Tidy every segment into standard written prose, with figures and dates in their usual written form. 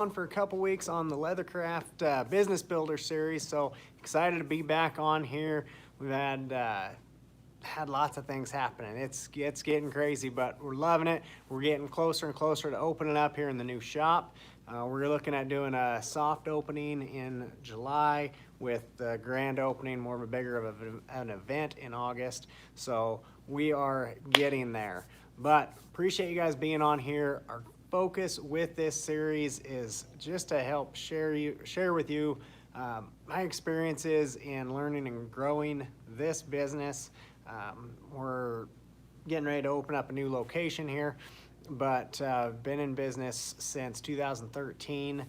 on for a couple weeks on the Leathercraft Business Builder series, so excited to be back on here. We've had lots of things happening. It's getting crazy, but we're loving it. We're getting closer and closer to opening up here in the new shop. We're looking at doing a soft opening in July with the grand opening, more of a bigger of an event in August. So we are getting there. But appreciate you guys being on here. Our focus with this series is just to help share with you my experiences in learning and growing this business. We're getting ready to open up a new location here, but been in business since 2013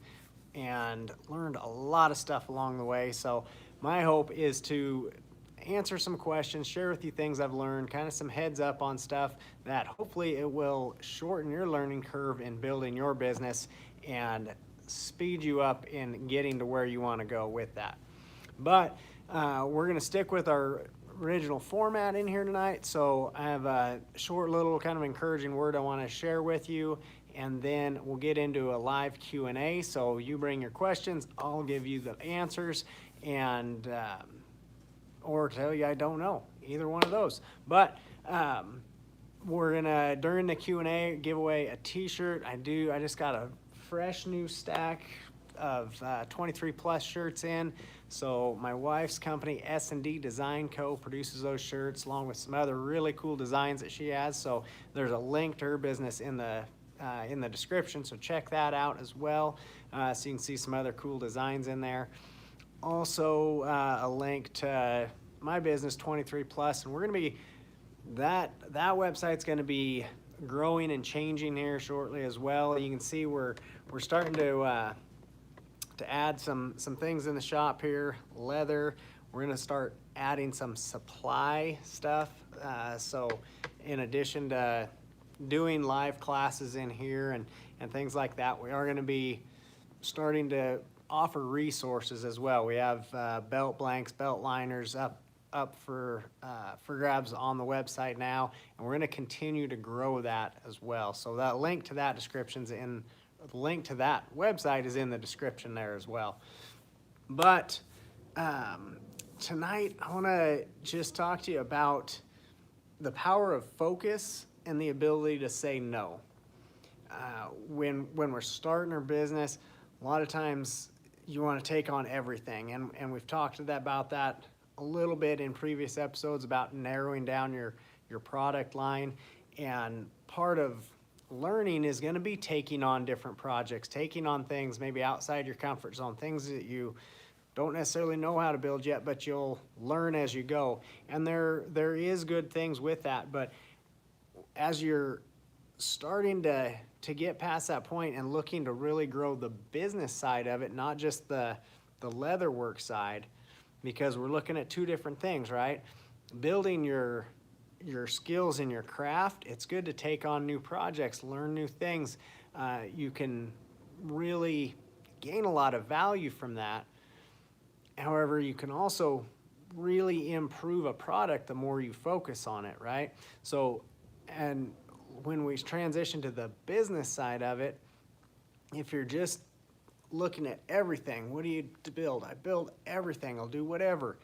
and learned a lot of stuff along the way. So my hope is to answer some questions, share with you things I've learned, kind of some heads up on stuff that hopefully it will shorten your learning curve in building your business and speed you up in getting to where you want to go with that. But we're going to stick with our original format in here tonight. So I have a short little kind of encouraging word I want to share with you, and then we'll get into a live Q&A. So you bring your questions, I'll give you the answers, and or tell you I don't know, either one of those. But we're gonna, during the Q&A, give away a t-shirt. I just got a fresh new stack of 23 plus shirts in. So my wife's company, S&D Design Co., produces those shirts along with some other really cool designs that she has. So there's a link to her business in the description, so check that out as well, so you can see some other cool designs in there. Also a link to my business, 23 plus, and we're going to be that website's going to be growing and changing here shortly as well. You can see we're starting to add some things in the shop here. Leather, we're going to start adding some supply stuff, so in addition to doing live classes in here and things like that, we are going to be starting to offer resources as well. We have belt blanks, belt liners up for grabs on the website now, and we're going to continue to grow that as well. So that link to that the link to that website is in the description there as well. But tonight I want to just talk to you about the power of focus and the ability to say no. When we're starting our business, a lot of times you want to take on everything, and we've talked about that a little bit in previous episodes about narrowing down your product line. And part of learning is going to be taking on different projects, taking on things maybe outside your comfort zone, things that you don't necessarily know how to build yet, but you'll learn as you go. And there is good things with that, but as you're starting to get past that point and looking to really grow the business side of it, not just the leather work side, because we're looking at two different things, right? Building your skills in your craft, it's good to take on new projects, learn new things. You can really gain a lot of value from that. However, you can also really improve a product the more you focus on it, right? So, and when we transition to the business side of it, if you're just looking at everything, what do you build? I build everything, I'll do whatever.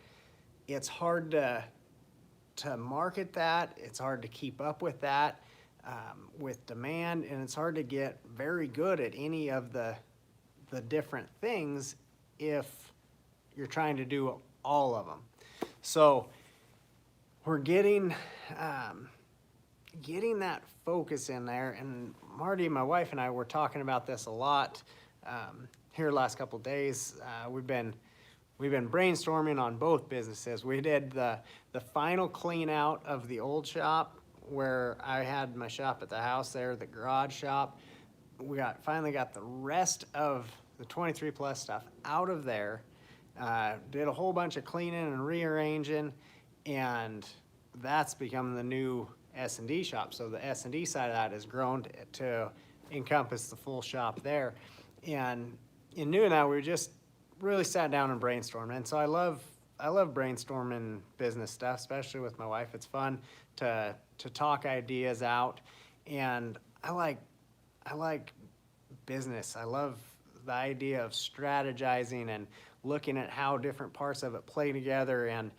It's hard to market that. It's hard to keep up with that with demand, and it's hard to get very good at any of the different things if you're trying to do all of them. So we're getting that focus in there, and Marty, my wife, and I were talking about this a lot here the last couple of days. We've been brainstorming on both businesses. We did the final clean out of the old shop where I had my shop at the house there, the garage shop. We finally got the rest of the 23 plus stuff out of there. Did a whole bunch of cleaning and rearranging, and that's become the new S&D shop. So the S&D side of that has grown to encompass the full shop there. And in doing that, we just really sat down and brainstormed. And so I love brainstorming business stuff, especially with my wife. It's fun to talk ideas out, and I like business. I love the idea of strategizing and looking at how different parts of it play together, and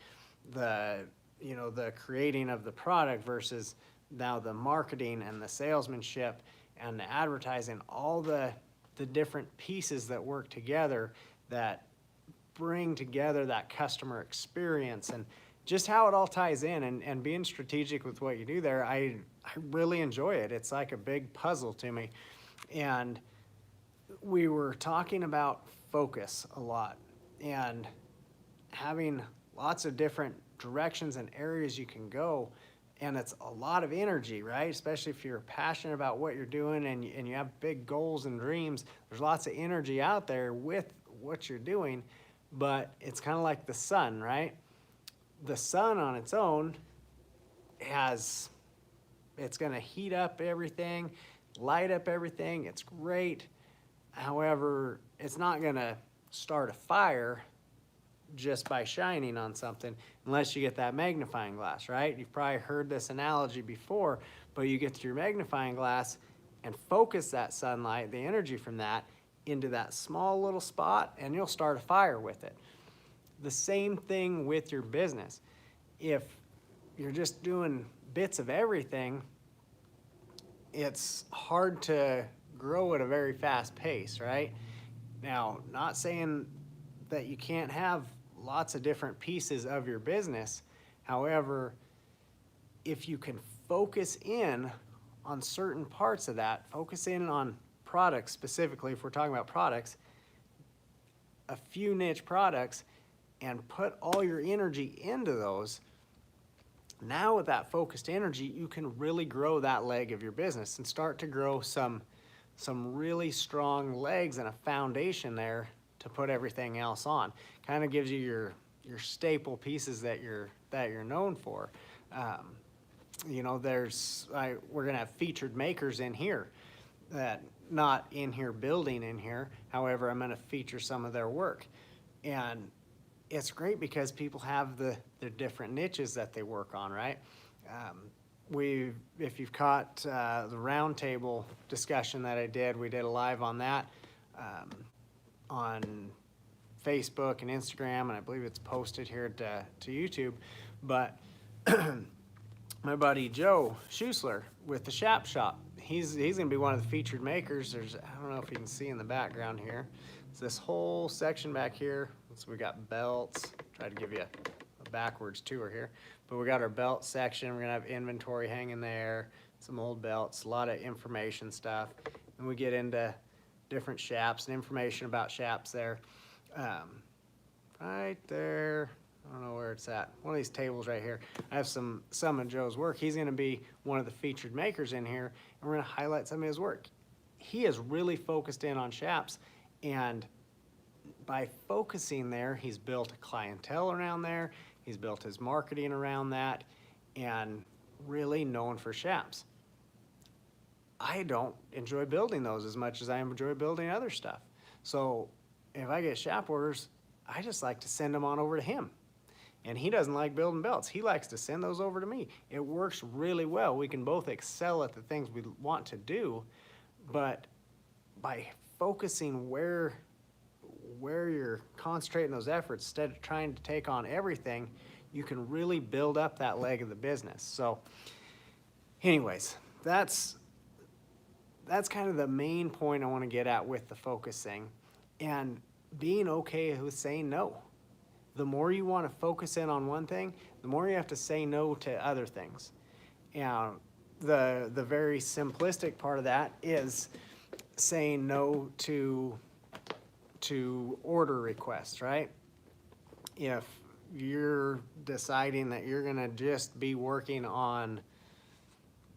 the the creating of the product versus now the marketing and the salesmanship and the advertising, all the different pieces that work together that bring together that customer experience, and just how it all ties in, and being strategic with what you do there. I really enjoy it. It's like a big puzzle to me. And we were talking about focus a lot and having lots of different directions and areas you can go. And it's a lot of energy, right? Especially if you're passionate about what you're doing and you have big goals and dreams. There's lots of energy out there with what you're doing, but it's kind of like the sun, right? The sun on its own it's going to heat up everything, light up everything. It's great. However, it's not going to start a fire just by shining on something unless you get that magnifying glass, right? You've probably heard this analogy before, but you get your magnifying glass and focus that sunlight, the energy from that, into that small little spot, and you'll start a fire with it. The same thing with your business. If you're just doing bits of everything, it's hard to grow at a very fast pace, right? Now, not saying that you can't have lots of different pieces of your business. However, if you can focus in on certain parts of that, focus in on products specifically, if we're talking about products, a few niche products, and put all your energy into those, now with that focused energy, you can really grow that leg of your business and start to grow some really strong legs and a foundation there to put everything else on. Kind of gives you your staple pieces that you're known for. We're gonna have featured makers in here, that not in here building in here. However, I'm gonna feature some of their work, and it's great because people have the different niches that they work on, right? If you've caught the roundtable discussion that I did, we did a live on that on Facebook and Instagram, and I believe it's posted here to YouTube. But my buddy Joe Schusler with the Shap Shop, he's gonna be one of the featured makers. I don't know if you can see in the background here. It's this whole section back here. So we got belts. Try to give you a backwards tour here. But we got our belt section. We're gonna have inventory hanging there, some old belts, a lot of information stuff. And we get into different shaps and information about shaps there. Right there, I don't know where it's at. One of these tables right here. I have some of Joe's work. He's gonna be one of the featured makers in here, and we're gonna highlight some of his work. He is really focused in on shaps, and by focusing there, he's built a clientele around there. He's built his marketing around that, and really known for shaps. I don't enjoy building those as much as I enjoy building other stuff. So if I get shap orders, I just like to send them on over to him. And he doesn't like building belts. He likes to send those over to me. It works really well. We can both excel at the things we want to do, but by focusing where you're concentrating those efforts, instead of trying to take on everything, you can really build up that leg of the business. So anyways, that's kind of the main point I want to get at with the focusing, and being okay with saying no. The more you want to focus in on one thing, the more you have to say no to other things. And the very simplistic part of that is saying no to order requests, right? If you're deciding that you're gonna just be working on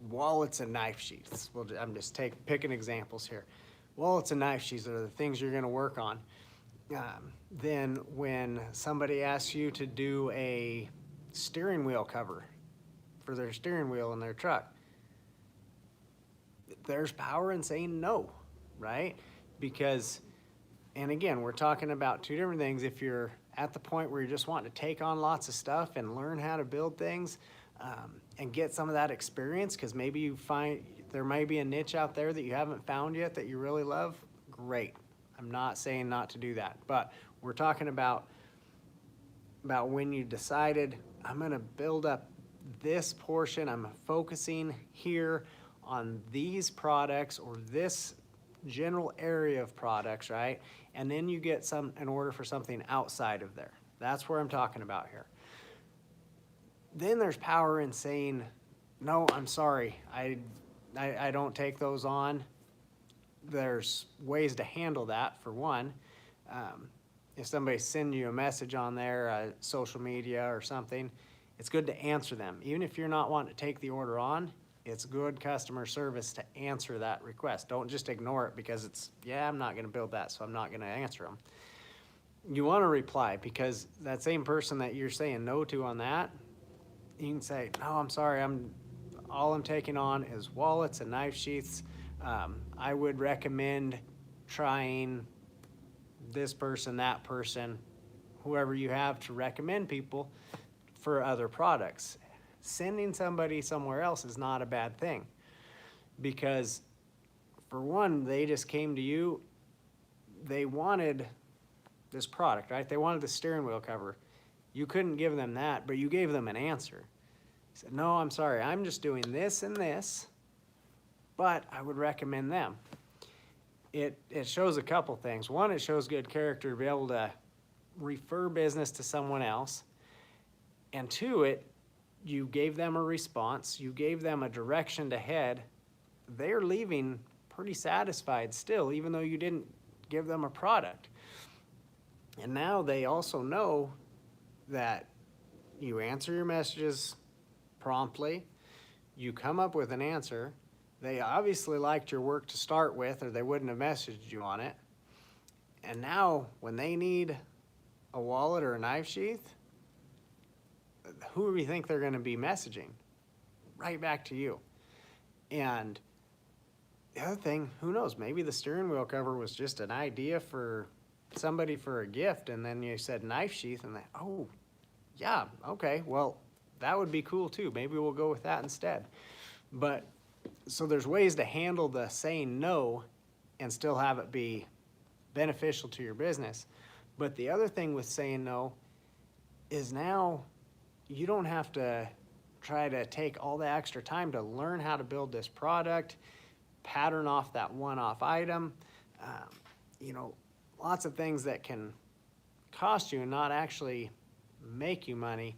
wallets and knife sheaths, well, I'm just picking examples here. Wallets and knife sheaths are the things you're gonna work on. Then when somebody asks you to do a steering wheel cover for their steering wheel in their truck, there's power in saying no, right? Because, and again, we're talking about two different things. If you're at the point where you just want to take on lots of stuff and learn how to build things, and get some of that experience, because maybe you find there may be a niche out there that you haven't found yet that you really love, great. I'm not saying not to do that, but we're talking about when you decided, I'm gonna build up this portion, I'm focusing here on these products or this general area of products, right? And then you get an order for something outside of there. That's where I'm talking about here. Then there's power in saying, no, I'm sorry, I don't take those on. There's ways to handle that, for one. If somebody sends you a message on there, social media or something, it's good to answer them. Even if you're not wanting to take the order on, it's good customer service to answer that request. Don't just ignore it because it's, yeah, I'm not gonna build that, so I'm not gonna answer them. You wanna reply, because that same person that you're saying no to on that, you can say, no, I'm sorry, all I'm taking on is wallets and knife sheaths. I would recommend trying this person, that person, whoever you have to recommend people for other products. Sending somebody somewhere else is not a bad thing, because for one, they just came to you, they wanted this product, right? They wanted the steering wheel cover. You couldn't give them that, but you gave them an answer. You said, no, I'm sorry, I'm just doing this and this, but I would recommend them. It shows a couple things. One, it shows good character to be able to refer business to someone else. And two, you gave them a response, you gave them a direction to head. They're leaving pretty satisfied still, even though you didn't give them a product. And now they also know that you answer your messages promptly, you come up with an answer. They obviously liked your work to start with, or they wouldn't have messaged you on it. And now when they need a wallet or a knife sheath, who do you think they're going to be messaging? Right back to you. And the other thing, who knows, maybe the steering wheel cover was just an idea for somebody for a gift, and then you said knife sheath, and they, oh, yeah, okay, well, that would be cool too. Maybe we'll go with that instead. But so there's ways to handle the saying no and still have it be beneficial to your business. But the other thing with saying no is now you don't have to try to take all the extra time to learn how to build this product, pattern off that one-off item, lots of things that can cost you and not actually make you money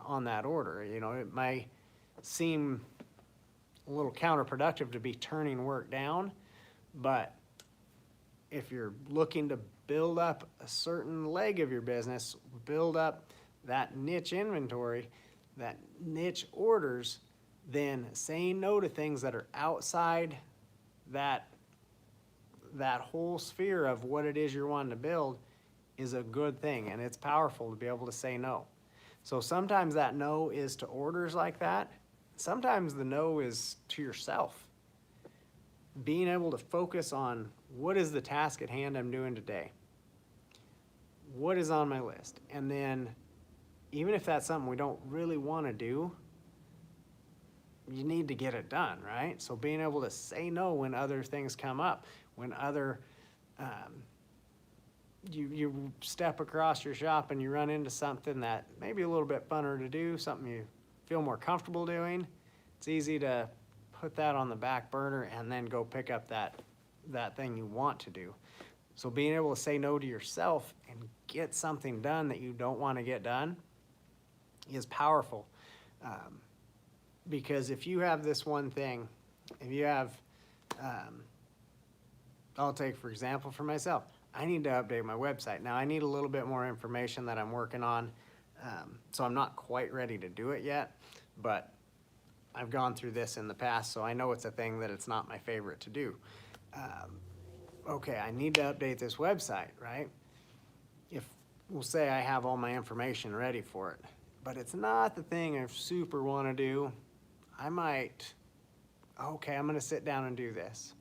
on that order. It might seem a little counterproductive to be turning work down, but if you're looking to build up a certain leg of your business, build up that niche inventory, that niche orders, then saying no to things that are outside that whole sphere of what it is you're wanting to build is a good thing, and it's powerful to be able to say no. So sometimes that no is to orders like that. Sometimes the no is to yourself. Being able to focus on what is the task at hand I'm doing today? What is on my list? And then even if that's something we don't really want to do, you need to get it done, right? So being able to say no when other things come up, when other, you step across your shop and you run into something that may be a little bit funner to do, something you feel more comfortable doing, it's easy to put that on the back burner and then go pick up that thing you want to do. So being able to say no to yourself and get something done that you don't want to get done is powerful. Because if you have this one thing, if you have, I'll take for example for myself, I need to update my website. Now I need a little bit more information that I'm working on, so I'm not quite ready to do it yet, but I've gone through this in the past, so I know it's a thing that it's not my favorite to do. Okay, I need to update this website, right? If we'll say I have all my information ready for it, but it's not the thing I super want to do, I might, okay, I'm gonna sit down and do this.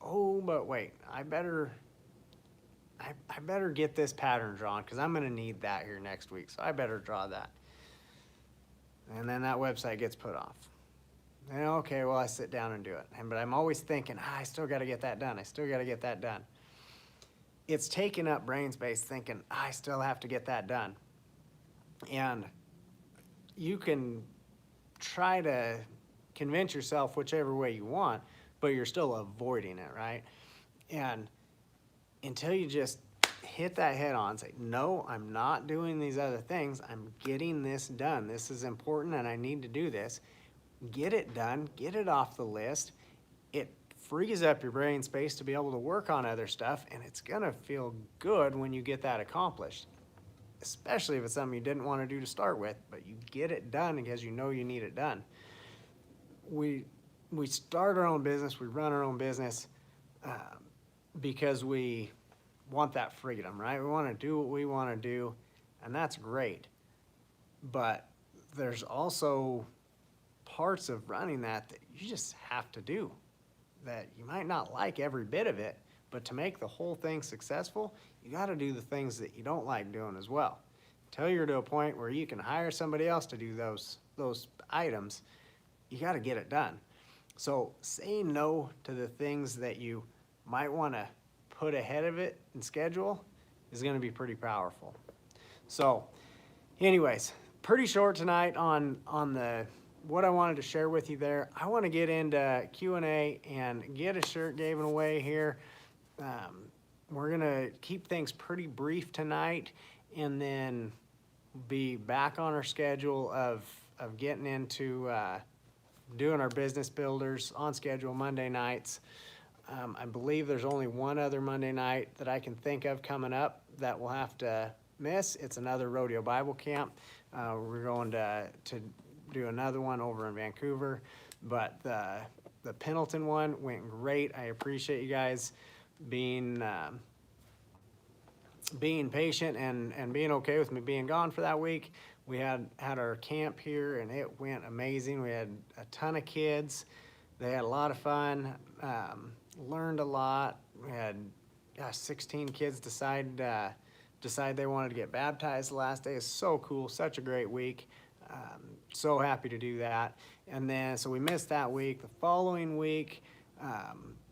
Oh, but wait, I better get this pattern drawn because I'm gonna need that here next week, so I better draw that. And then that website gets put off. And okay, well, I sit down and do it. But I'm always thinking, I still gotta get that done. I still gotta get that done. it's taking up brain space thinking, I still have to get that done. And you can try to convince yourself whichever way you want, but you're still avoiding it, right? And until you just hit that head on, say, no, I'm not doing these other things. I'm getting this done. This is important and I need to do this. Get it done, get it off the list. It frees up your brain space to be able to work on other stuff, and it's gonna feel good when you get that accomplished, especially if it's something you didn't want to do to start with, but you get it done because you know you need it done. We start our own business, we run our own business because we want that freedom, right? We want to do what we want to do, and that's great. But there's also parts of running that you just have to do, that you might not like every bit of it, but to make the whole thing successful, you got to do the things that you don't like doing as well. Until you're to a point where you can hire somebody else to do those items, you got to get it done. So saying no to the things that you might want to put ahead of it and schedule is going to be pretty powerful. So anyways, pretty short tonight on the what I wanted to share with you there. I want to get into Q&A and get a shirt given away here. We're going to keep things pretty brief tonight and then be back on our schedule of getting into doing our business builders on schedule Monday nights. I believe there's only one other Monday night that I can think of coming up that we'll have to miss. It's another rodeo Bible camp. We're going to do another one over in Vancouver, but the Pendleton one went great. I appreciate you guys being patient and being okay with me being gone for that week. We had our camp here and it went amazing. We had a ton of kids. They had a lot of fun, learned a lot. We had 16 kids decide they wanted to get baptized the last day. It's so cool, such a great week. So happy to do that. And then, so we missed that week. The following week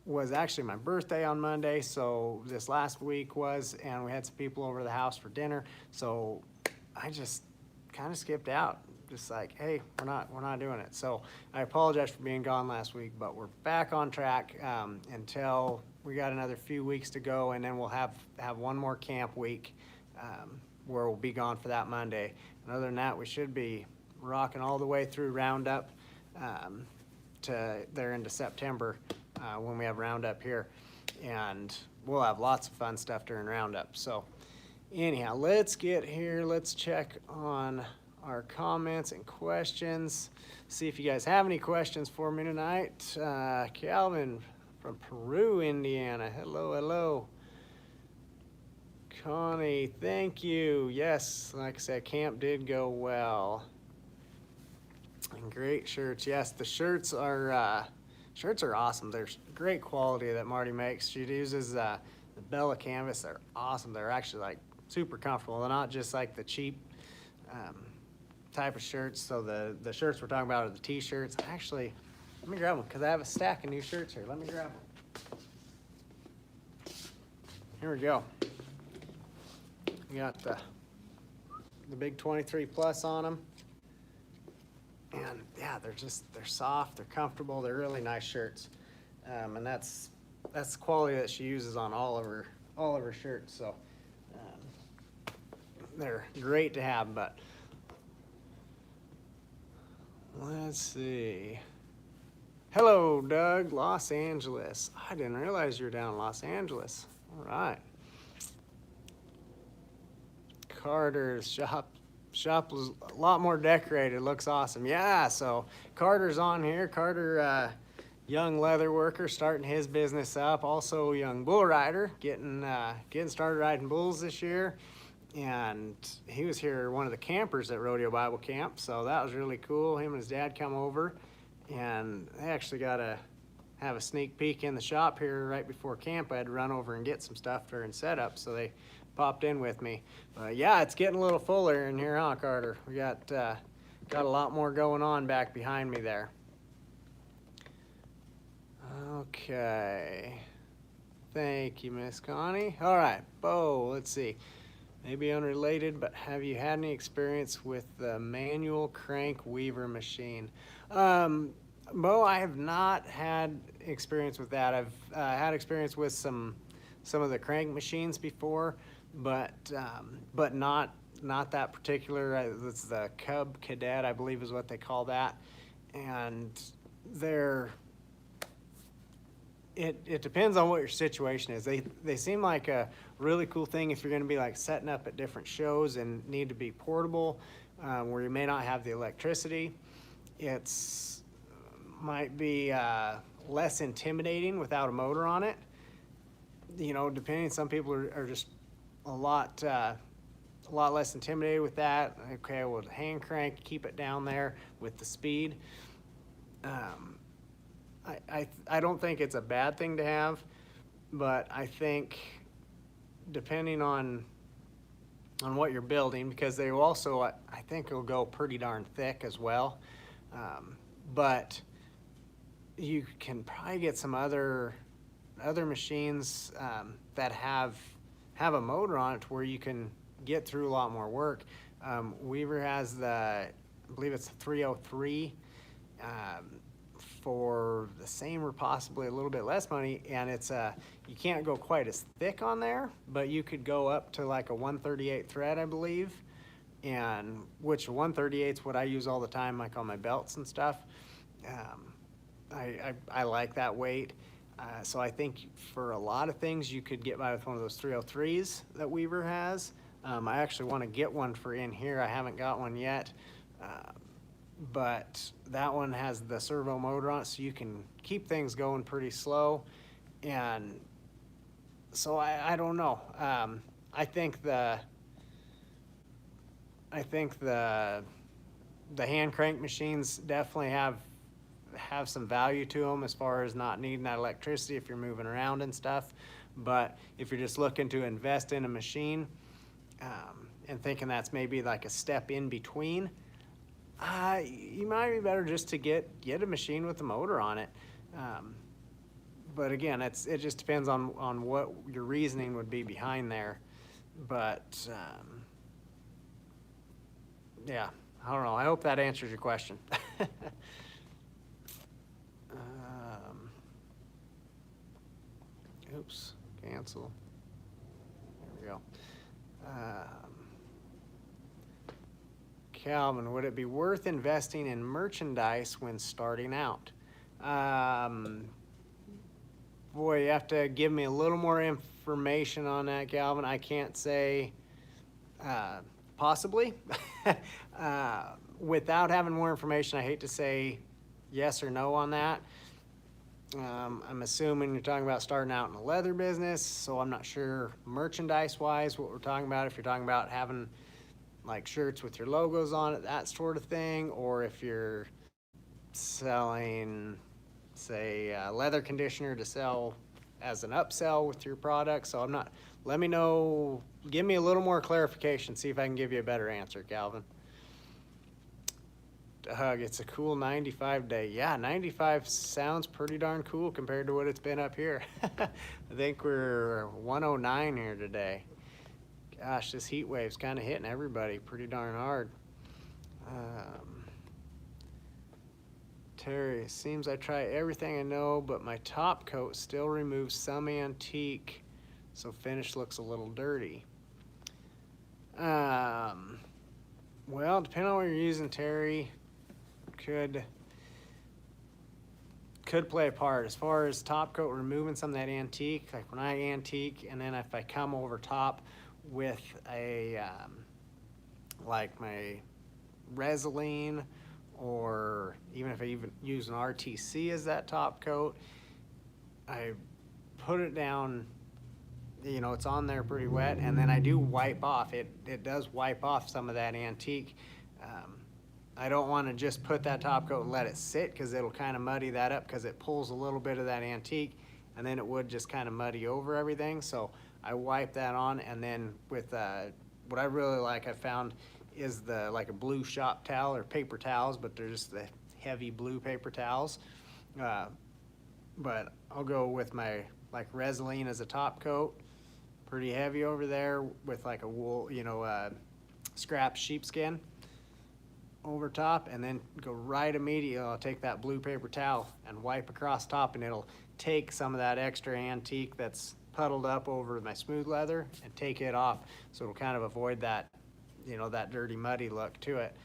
was actually my birthday on Monday. So this last week was, and we had some people over to the house for dinner. So I just kind of skipped out. Just like, hey, we're not doing it. So I apologize for being gone last week, but we're back on track until we got another few weeks to go, and then we'll have one more camp week where we'll be gone for that Monday. And other than that, we should be rocking all the way through Roundup to there into September when we have Roundup here, and we'll have lots of fun stuff during Roundup. So anyhow, let's get here. Let's check on our comments and questions. See if you guys have any questions for me tonight. Calvin from Peru, Indiana. Hello. Connie, thank you. Yes, like I said, camp did go well. And great shirts. Yes, the shirts are awesome. They're great quality that Marty makes. She uses the Bella canvas. They're awesome. They're actually like super comfortable. They're not just like the cheap type of shirts. So the shirts we're talking about are the t-shirts. Actually, let me grab them because I have a stack of new shirts here. Let me grab them. Here we go. We got the big 23 plus on them. And yeah, they're soft, they're comfortable, they're really nice shirts. And that's the quality that she uses on all of her shirts. So they're great to have. But let's see. Hello, Doug, Los Angeles. I didn't realize you were down in Los Angeles. All right. Carter's shop was a lot more decorated. Looks awesome. Yeah, so Carter's on here. Carter, young leather worker, starting his business up. Also young bull rider, getting started riding bulls this year. And he was here, one of the campers at Rodeo Bible Camp. So that was really cool. Him and his dad come over, and they actually got to have a sneak peek in the shop here right before camp. I had to run over and get some stuff during setup, so they popped in with me. But yeah, it's getting a little fuller in here, huh, Carter? We got a lot more going on back behind me there. Okay. I Thank you, Miss Connie. All right, Bo, let's see. Maybe unrelated, but have you had any experience with the manual crank weaver machine? Bo, I have not had experience with that. I've had experience with some of the crank machines before, but not that particular. It's the Cub Cadet, I believe, is what they call that, and they're. It depends on what your situation is. They seem like a really cool thing if you're going to be like setting up at different shows and need to be portable, where you may not have the electricity. It's might be less intimidating without a motor on it. You know, depending. Some people are just a lot less intimidated with that. Okay, well, hand crank, keep it down there with the speed. I don't think it's a bad thing to have, but I think depending on what you're building, because they will also, I think it'll go pretty darn thick as well. But you can probably get some other machines that have a motor on it where you can get through a lot more work. Weaver has I believe it's the 303. For the same or possibly a little bit less money, and it's you can't go quite as thick on there, but you could go up to like a 138 thread, I believe, and which 138 is what I use all the time, like on my belts and stuff. I like that weight, so I think for a lot of things you could get by with one of those 303s that Weaver has. I actually want to get one for in here. I haven't got one yet. But that one has the servo motor on it, so you can keep things going pretty slow. And so I don't know. I think the hand crank machines definitely have some value to them as far as not needing that electricity if you're moving around and stuff. But if you're just looking to invest in a machine and thinking that's maybe like a step in between, you might be better just to get a machine with a motor on it. But again, it just depends on what your reasoning would be behind there. But yeah, I don't know. I hope that answers your question. Oops, cancel. There we go. Calvin, would it be worth investing in merchandise when starting out? Boy, you have to give me a little more information on that, Calvin. I can't say possibly. Without having more information, I hate to say yes or no on that. I'm assuming you're talking about starting out in a leather business, so I'm not sure merchandise-wise what we're talking about. If you're talking about having like shirts with your logos on it, that sort of thing, or if you're selling, say, leather conditioner to sell as an upsell with your product. So I'm not, let me know, give me a little more clarification, see if I can give you a better answer, Calvin. Doug, it's a cool 95 day. Yeah, 95 sounds pretty darn cool compared to what it's been up here. I think we're 109 here today. Gosh, this heat wave's kind of hitting everybody pretty darn hard. Terry, it seems I try everything I know, but my top coat still removes some antique, so finish looks a little dirty. Well, depending on what you're using, Terry, could play a part. As far as top coat removing some of that antique, like when I antique, and then if I come over top with a like my Resolene, or even if I even use an RTC as that top coat, I put it down, you know, it's on there pretty wet, and then I do wipe off. It does wipe off some of that antique. I don't want to just put that top coat and let it sit, because it'll kind of muddy that up, because it pulls a little bit of that antique, and then it would just kind of muddy over everything. So I wipe that on, and then with what I really like, I found, is like a blue shop towel or paper towels, but they're just the heavy blue paper towels. But I'll go with my like Resolene as a top coat, pretty heavy over there with like a wool, scrap sheepskin over top, and then go right immediately. I'll take that blue paper towel and wipe across top, and it'll take some of that extra antique that's puddled up over my smooth leather and take it off, so it'll kind of avoid that, that dirty, muddy look to it.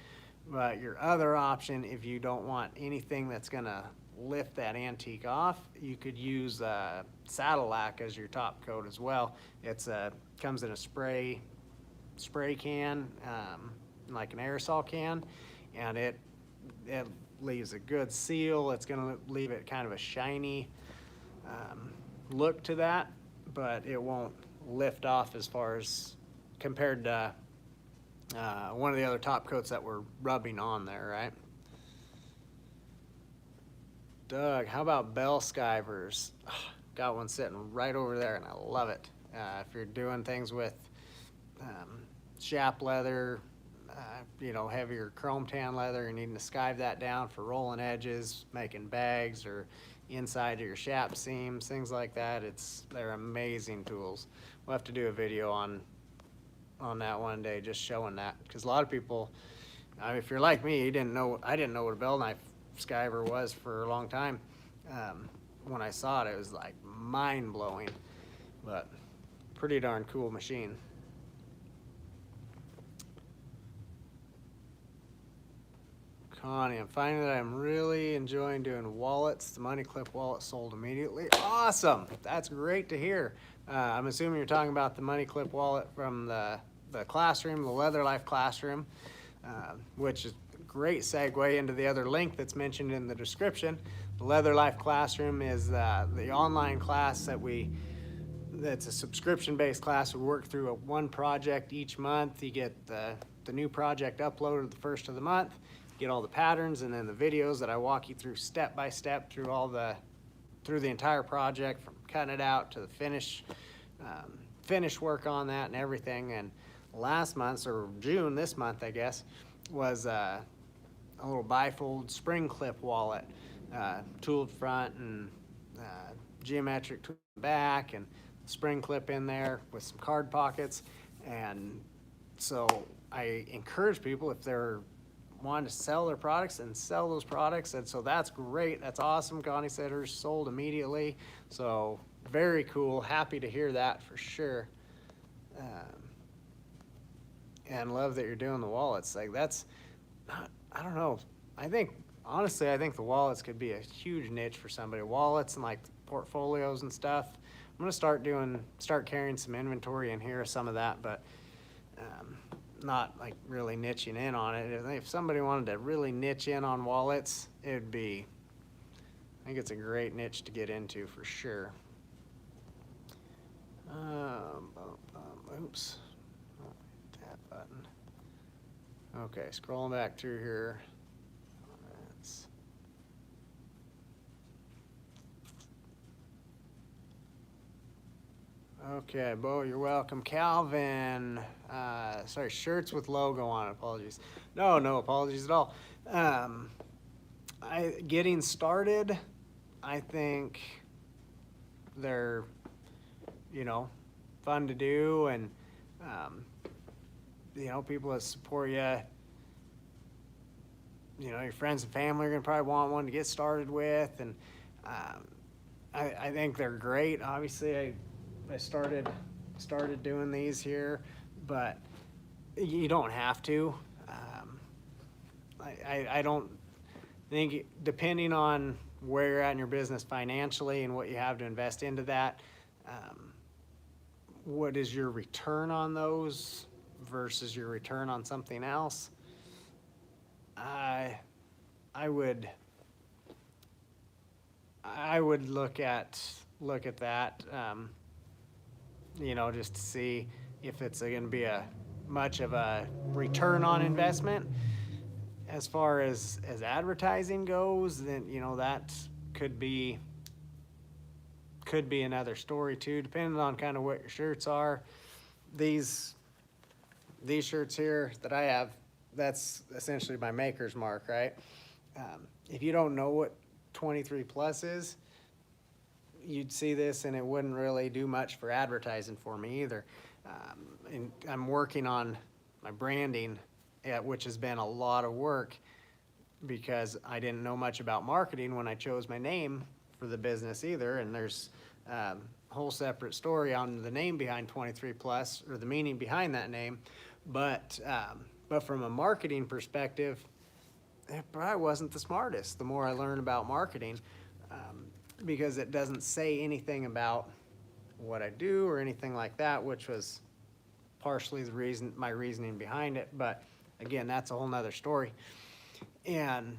But your other option, if you don't want anything that's gonna lift that antique off, you could use saddle lack as your top coat as well. It's comes in a spray can, like an aerosol can, and it leaves a good seal. It's gonna leave it kind of a shiny look to that, but it won't lift off as far as compared to one of the other top coats that we're rubbing on there, right? Doug, how about bell skivers? Got one sitting right over there, and I love it. If you're doing things with chap leather, heavier chrome tan leather, you're needing to skive that down for rolling edges, making bags, or inside of your shap seams, things like that. They're amazing tools. We'll have to do a video on that one day, just showing that, because a lot of people, if you're like me, I didn't know what a bell knife skiver was for a long time. When I saw it, it was like mind-blowing, but pretty darn cool machine. Connie, I'm finding that I'm really enjoying doing wallets. The money clip wallet sold immediately. Awesome, that's great to hear. I'm assuming you're talking about the money clip wallet from the classroom, the Leather Life classroom, which is a great segue into the other link that's mentioned in the description. The Leather Life classroom is the online class that's a subscription-based class. We work through one project each month. You get the new project uploaded the first of the month, get all the patterns, and then the videos that I walk you through step by step through the entire project, from cutting it out to the finish work on that and everything. And last month, or June this month, I guess, was a little bifold spring clip wallet, tooled front and geometric tool back, and spring clip in there with some card pockets. And so I encourage people, if they're wanting to sell their products, and sell those products. And so that's great. That's awesome. Connie said hers sold immediately. So very cool. Happy to hear that for sure. And love that you're doing the wallets. Like, that's, I don't know. Honestly, I think the wallets could be a huge niche for somebody. Wallets and like portfolios and stuff. I'm gonna start carrying some inventory in here of some of that, but not like really niching in on it. If somebody wanted to really niche in on wallets, I think it's a great niche to get into for sure. Oops. That button. Okay, scrolling back through here. Okay, Bo, you're welcome. Calvin, sorry, shirts with logo on it, apologies. No apologies at all. Getting started, I think they're, fun to do, and, people that support you, your friends and family are gonna probably want one to get started with, and I think they're great. Obviously, I started doing these here, but you don't have to. I don't think, depending on where you're at in your business financially and what you have to invest into that, what is your return on those versus your return on something else? I would look at that. Just to see if it's going to be much of a return on investment. As far as advertising goes, then that could be another story too, depending on kind of what your shirts are. These shirts here that I have, that's essentially my maker's mark, right? If you don't know what 23 plus is, you'd see this and it wouldn't really do much for advertising for me either. And I'm working on my branding, which has been a lot of work because I didn't know much about marketing when I chose my name for the business either. And there's a whole separate story on the name behind 23 Plus, or the meaning behind that name. But from a marketing perspective, it probably wasn't the smartest the more I learned about marketing, because it doesn't say anything about what I do or anything like that, which was partially my reasoning behind it. But again, that's a whole nother story. And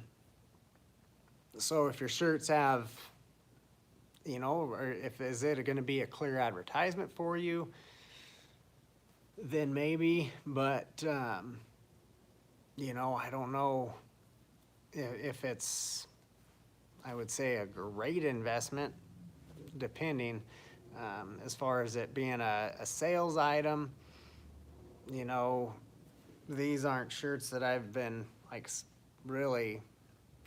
so if your shirts have, or is it going to be a clear advertisement for you, then maybe. But I don't know if it's, I would say, a great investment, depending, as far as it being a sales item. These aren't shirts that I've been like really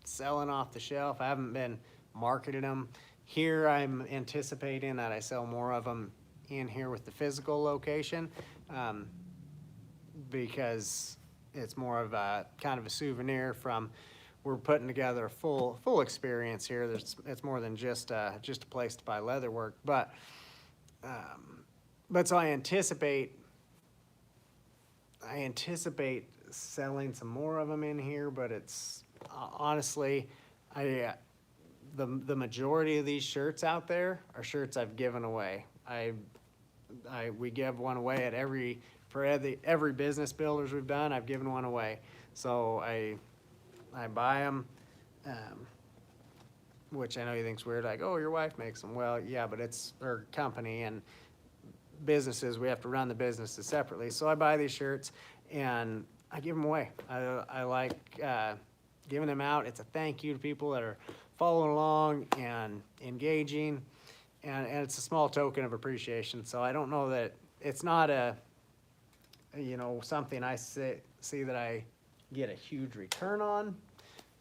selling off the shelf. I haven't been marketing them. Here I'm anticipating that I sell more of them in here with the physical location, because it's more of a kind of a souvenir from, we're putting together a full experience here. It's more than just a place to buy leather work. But so I anticipate selling some more of them in here. But it's honestly, the majority of these shirts out there are shirts I've given away. We give one away at every business builders we've done. I've given one away. So I buy them, which I know you think's weird, like, oh, your wife makes them. Well, yeah, but it's her company, and businesses, we have to run the businesses separately. So I buy these shirts and I give them away. I like giving them out. It's a thank you to people that are following along and engaging, and it's a small token of appreciation. So I don't know that it's not something I see that I get a huge return on,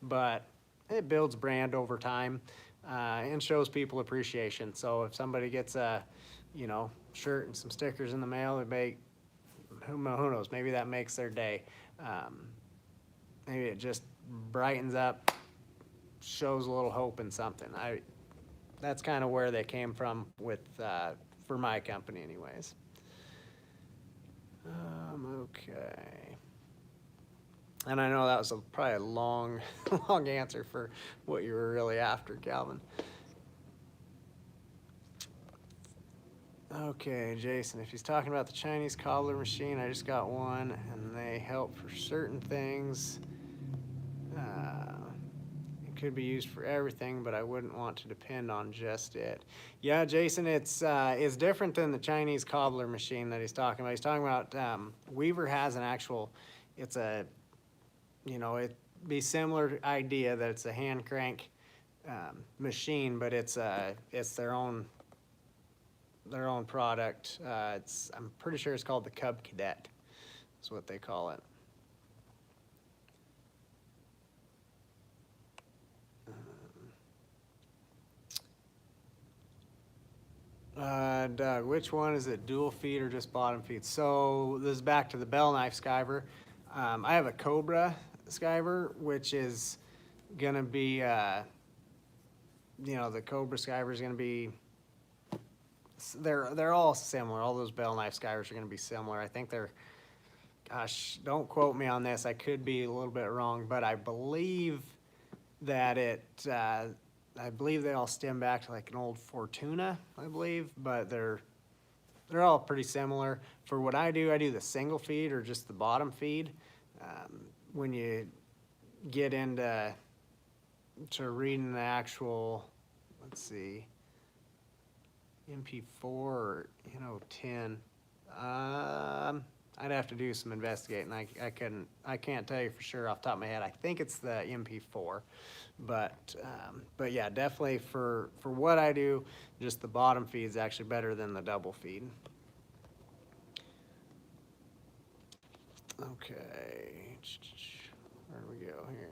but it builds brand over time, and shows people appreciation. So if somebody gets a shirt and some stickers in the mail, who knows, maybe that makes their day. Maybe it just brightens up, shows a little hope in something. That's kind of where they came from with for my company anyways. Okay. And I know that was probably a long answer for what you were really after, Calvin. Okay, Jason, if he's talking about the Chinese cobbler machine, I just got one, and they help for certain things. It could be used for everything, but I wouldn't want to depend on just it. Yeah, Jason, it's different than the Chinese cobbler machine that he's talking about. He's talking about Weaver has an actual, it'd be similar idea that it's a hand crank machine, but it's their own product. I'm pretty sure it's called the Cub Cadet. That's what they call it. Doug, which one is it, dual feed or just bottom feed? So this is back to the bell knife skiver. I have a Cobra skiver, which is gonna be, the Cobra skiver is gonna be, they're all similar. All those bell knife skivers are gonna be similar. I think they're, gosh, don't quote me on this. I could be a little bit wrong, but I believe that I believe they all stem back to like an old Fortuna, I believe, but they're all pretty similar. For what I do the single feed or just the bottom feed. When you get into reading the actual, let's see, MP4 or 10, I'd have to do some investigating. I can't tell you for sure off the top of my head. I think it's the MP4, but yeah, definitely for what I do, just the bottom feed is actually better than the double feed. Okay, where do we go here?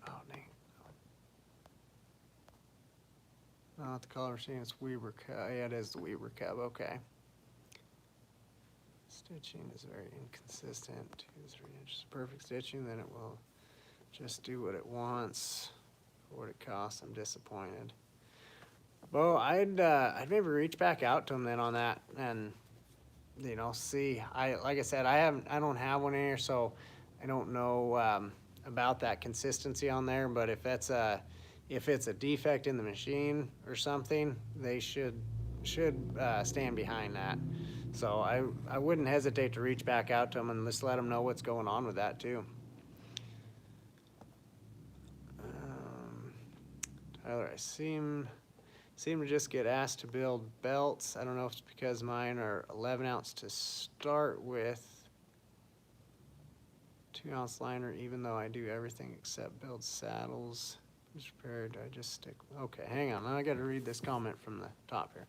Oh, dang not the color machine, it's Weber Cub. Yeah, it is the Weber Cub, okay. Stitching is very inconsistent. 2 to 3 inches. Perfect stitching, then it will just do what it wants. For what it costs, I'm disappointed. Well, I'd maybe reach back out to them then on that and, you know, see. Like I said, I don't have one in here, so I don't know about that consistency on there. But if it's a defect in the machine or something, they should stand behind that. So I wouldn't hesitate to reach back out to them and just let them know what's going on with that too. Tyler, I seem to just get asked to build belts. I don't know if it's because mine are 11 ounce to start with. 2 ounce liner, even though I do everything except build saddles. Just prepared, do I just stick? Okay, hang on. Now I got to read this comment from the top here.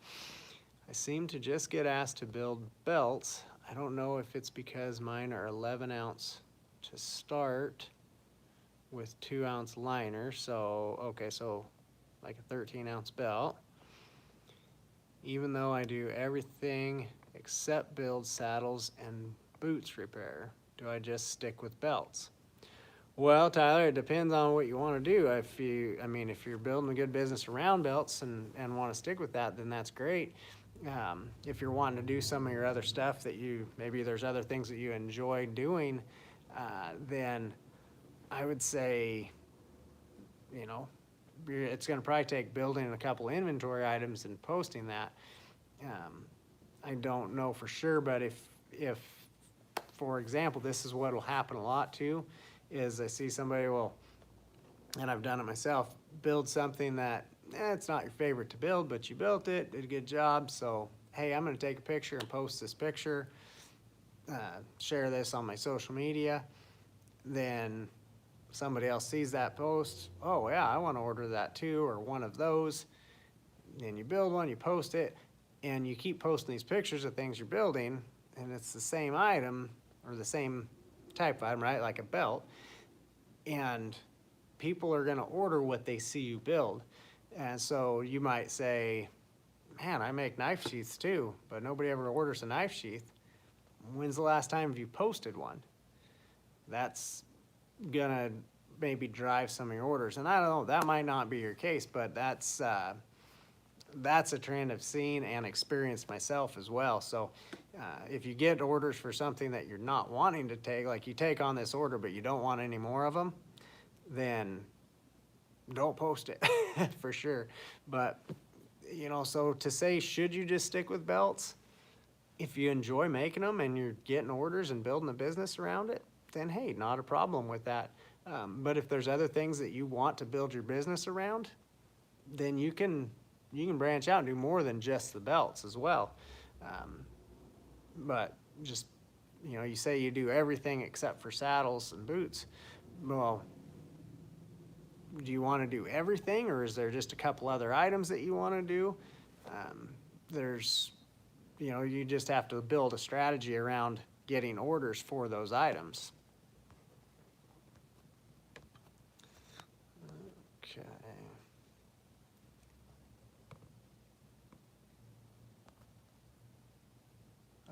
I seem to just get asked to build belts. I don't know if it's because mine are 11 ounce to start with 2 ounce liner. So, okay, so like a 13 ounce belt. Even though I do everything except build saddles and boots repair, do I just stick with belts? Well, Tyler, it depends on what you want to do. If you're building a good business around belts and want to stick with that, then that's great. If you're wanting to do some of your other stuff that maybe there's other things that you enjoy doing, then I would say, you know, it's going to probably take building a couple inventory items and posting that. I don't know for sure, but if for example, this is what will happen a lot too, is I see somebody and I've done it myself, build something that it's not your favorite to build, but you built it, did a good job. So, hey, I'm going to take a picture and post this picture, share this on my social media. Then somebody else sees that post. Oh, yeah, I want to order that too, or one of those. Then you build one, you post it, and you keep posting these pictures of things you're building, and it's the same item or the same type of item, right? Like a belt. And people are going to order what they see you build. And so you might say, man, I make knife sheaths too, but nobody ever orders a knife sheath. When's the last time you posted one? That's gonna maybe drive some of your orders. And I don't know, that might not be your case, but that's a trend I've seen and experienced myself as well. So if you get orders for something that you're not wanting to take, like you take on this order but you don't want any more of them, then don't post it for sure. But, you know, so to say, should you just stick with belts? If you enjoy making them and you're getting orders and building a business around it, then hey, not a problem with that. But if there's other things that you want to build your business around, then you can branch out and do more than just the belts as well. But just, you know, you say you do everything except for saddles and boots. Well, do you want to do everything, or is there just a couple other items that you want to do? You know, you just have to build a strategy around getting orders for those items. Okay.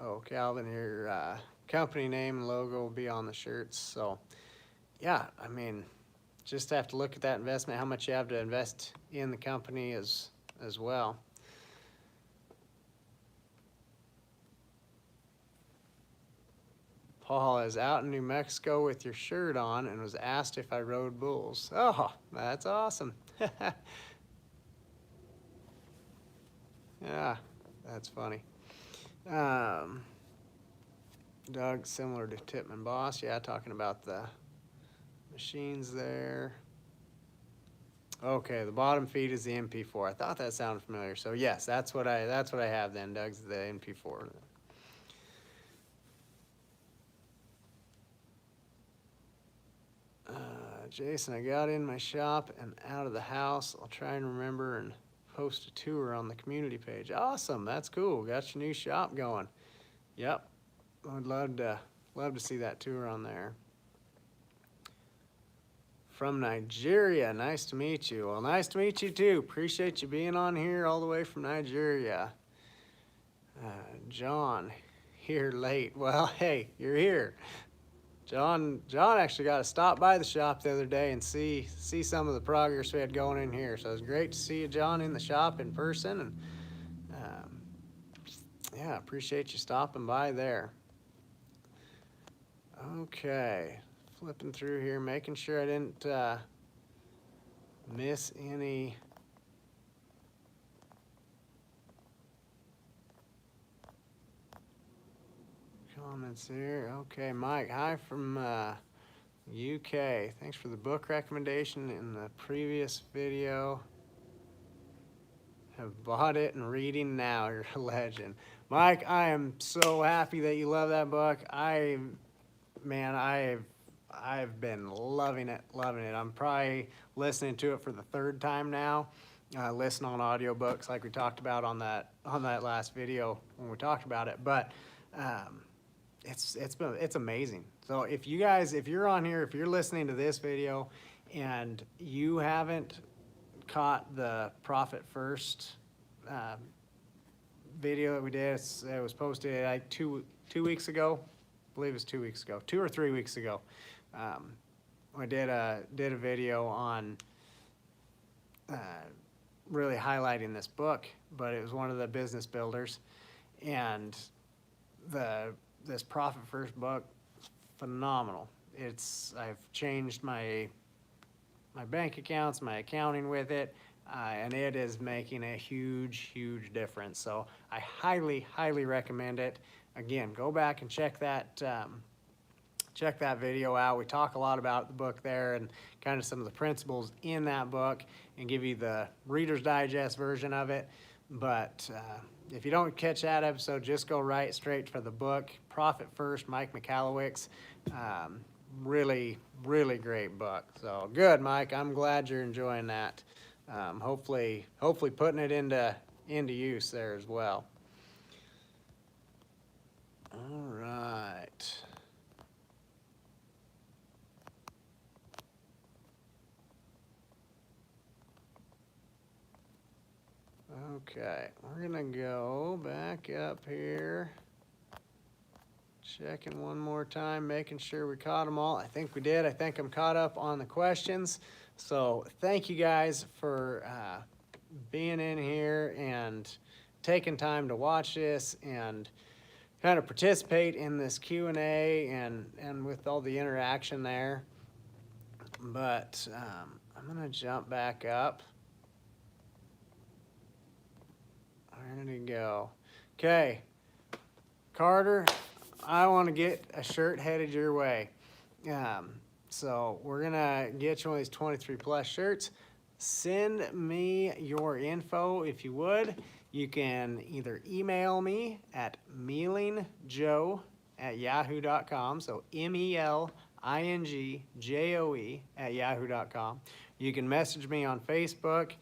Oh, Calvin, your company name and logo will be on the shirts. So, yeah, I mean, just have to look at that investment, how much you have to invest in the company as well. Paul is out in New Mexico with your shirt on and was asked if I rode bulls. Oh, that's awesome. Yeah, that's funny. Doug, similar to Tipman Boss. Yeah, talking about the machines there. Okay, the bottom feed is the MP4. I thought that sounded familiar. So yes, that's what I have then. Doug's the MP4. Jason, I got in my shop and out of the house. I'll try and remember and post a tour on the community page. Awesome, that's cool. Got your new shop going. Yep, I'd love to see that tour on there. from Nigeria. Nice to meet you. Well, nice to meet you too. Appreciate you being on here all the way from Nigeria. John, here late. Well, hey, you're here. John actually got to stop by the shop the other day and see some of the progress we had going in here. So it was great to see you, John, in the shop in person. And yeah, appreciate you stopping by there. Okay, flipping through here, making sure I didn't miss any. Comments here. Okay, Mike, hi from UK. Thanks for the book recommendation in the previous video. Have bought it and reading now. You're a legend. Mike, I am so happy that you love that book. I've been loving it. I'm probably listening to it for the third time now. Listen on audiobooks like we talked about on that last video when we talked about it. But it's amazing. So if you're on here, if you're listening to this video and you haven't caught the Profit First video that we did, it was posted like two weeks ago. I believe it was 2 weeks ago, 2 or 3 weeks ago. I did a video on really highlighting this book, but it was one of the business builders, and this Profit First book, phenomenal. I've changed my bank accounts, my accounting with it, and it is making a huge difference. So I highly recommend it. Again, go back and check that video out. We talk a lot about the book there and kind of some of the principles in that book, and give you the Reader's Digest version of it. But if you don't catch that episode, just go right straight for the book, Profit First, Mike McAllowicks. Really great book. So good, Mike. I'm glad you're enjoying that. Hopefully putting it into use there as well. All right. Okay, we're gonna go back up here. Checking one more time, making sure we caught them all. I think we did. I think I'm caught up on the questions. So thank you guys for being in here and taking time to watch this and kind of participate in this Q&A and with all the interaction there. But I'm gonna jump back up. Where did he go? Okay, Carter, I want to get a shirt headed your way. So we're gonna get you one of these 23 plus shirts. Send me your info if you would. You can either email me at mealingjoe@yahoo.com. So MELINGJOE@yahoo.com. You can message me on Facebook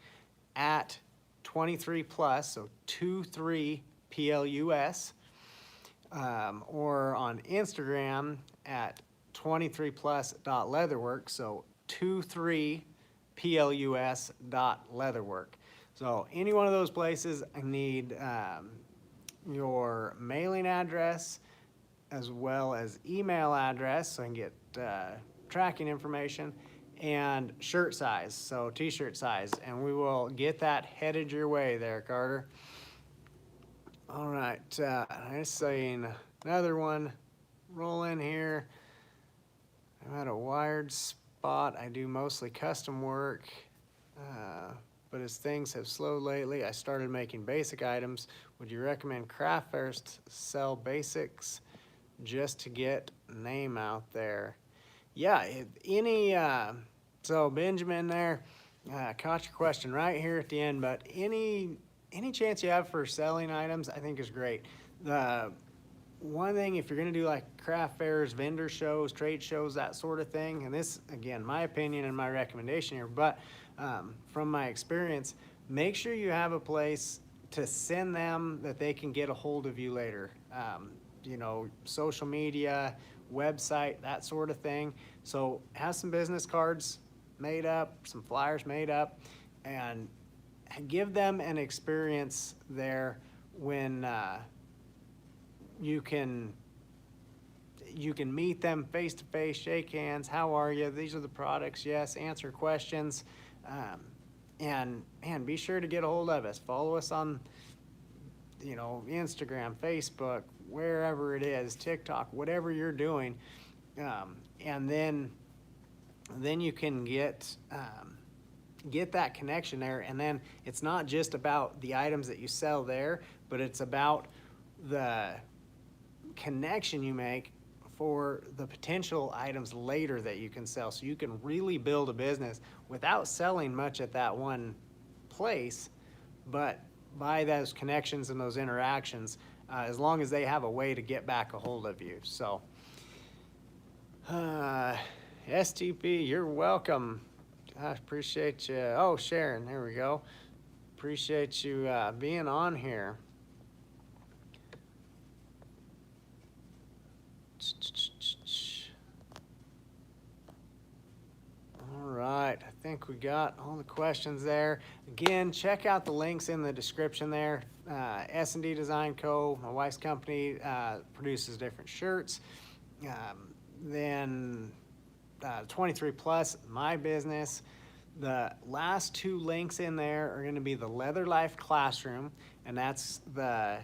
at 23 plus, so 23PLUS, or on Instagram at 23plus.leatherwork, so 23PLUS.leatherwork. So any one of those places, I need your mailing address as well as email address so I can get tracking information, and shirt size, so t-shirt size, and we will get that headed your way there, Carter. All right, I'm seeing another one roll in here. I'm at a wired spot. I do mostly custom work, but as things have slowed lately, I started making basic items. Would you recommend craft fairs to sell basics just to get name out there? Yeah, so Benjamin there, caught your question right here at the end, but any chance you have for selling items, I think is great. The one thing, if you're gonna do like craft fairs, vendor shows, trade shows, that sort of thing, and this, again, my opinion and my recommendation here, but from my experience, make sure you have a place to send them that they can get a hold of you later. You know, social media, website, that sort of thing. So have some business cards made up, some flyers made up, and give them an experience there when you can meet them face to face, shake hands. How are you? These are the products. Yes, answer questions, and be sure to get a hold of us. Follow us on, Instagram, Facebook, wherever it is, TikTok, whatever you're doing, and then you can get that connection there. And then it's not just about the items that you sell there, but it's about the connection you make for the potential items later that you can sell. So you can really build a business without selling much at that one place, but by those connections and those interactions, as long as they have a way to get back a hold of you. So STP, you're welcome. I appreciate you. Oh, Sharon, there we go. Appreciate you being on here. All right, I think we got all the questions there. Again, check out the links in the description there. S&D Design Co., my wife's company, produces different shirts. Then 23 Plus, my business. The last two links in there are going to be the Leather Life Classroom, and that's the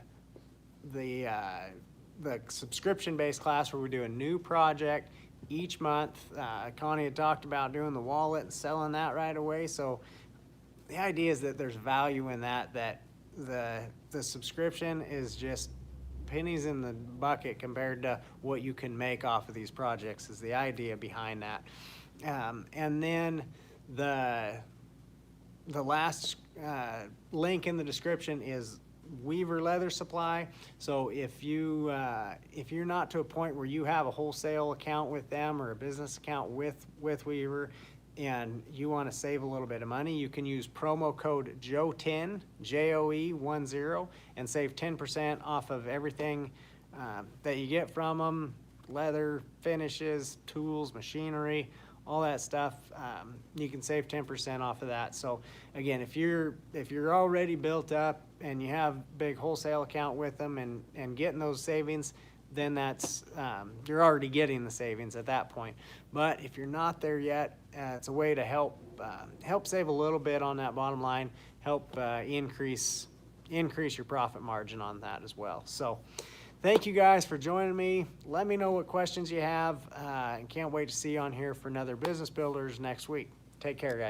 subscription-based class where we do a new project each month. Connie had talked about doing the wallet and selling that right away. So the idea is that there's value in that the subscription is just pennies in the bucket compared to what you can make off of these projects is the idea behind that. And then the last link in the description is Weaver Leather Supply. So if you're not to a point where you have a wholesale account with them or a business account with Weaver, and you want to save a little bit of money, you can use promo code JOE10, JOE10, and save 10% off of everything that you get from them: leather, finishes, tools, machinery, all that stuff. You can save 10% off of that. So again, if you're already built up and you have a big wholesale account with them and getting those savings, then that's you're already getting the savings at that point. But if you're not there yet, it's a way to help save a little bit on that bottom line, help increase your profit margin on that as well. So thank you guys for joining me. Let me know what questions you have, and can't wait to see you on here for another Business Builders next week. Take care, guys.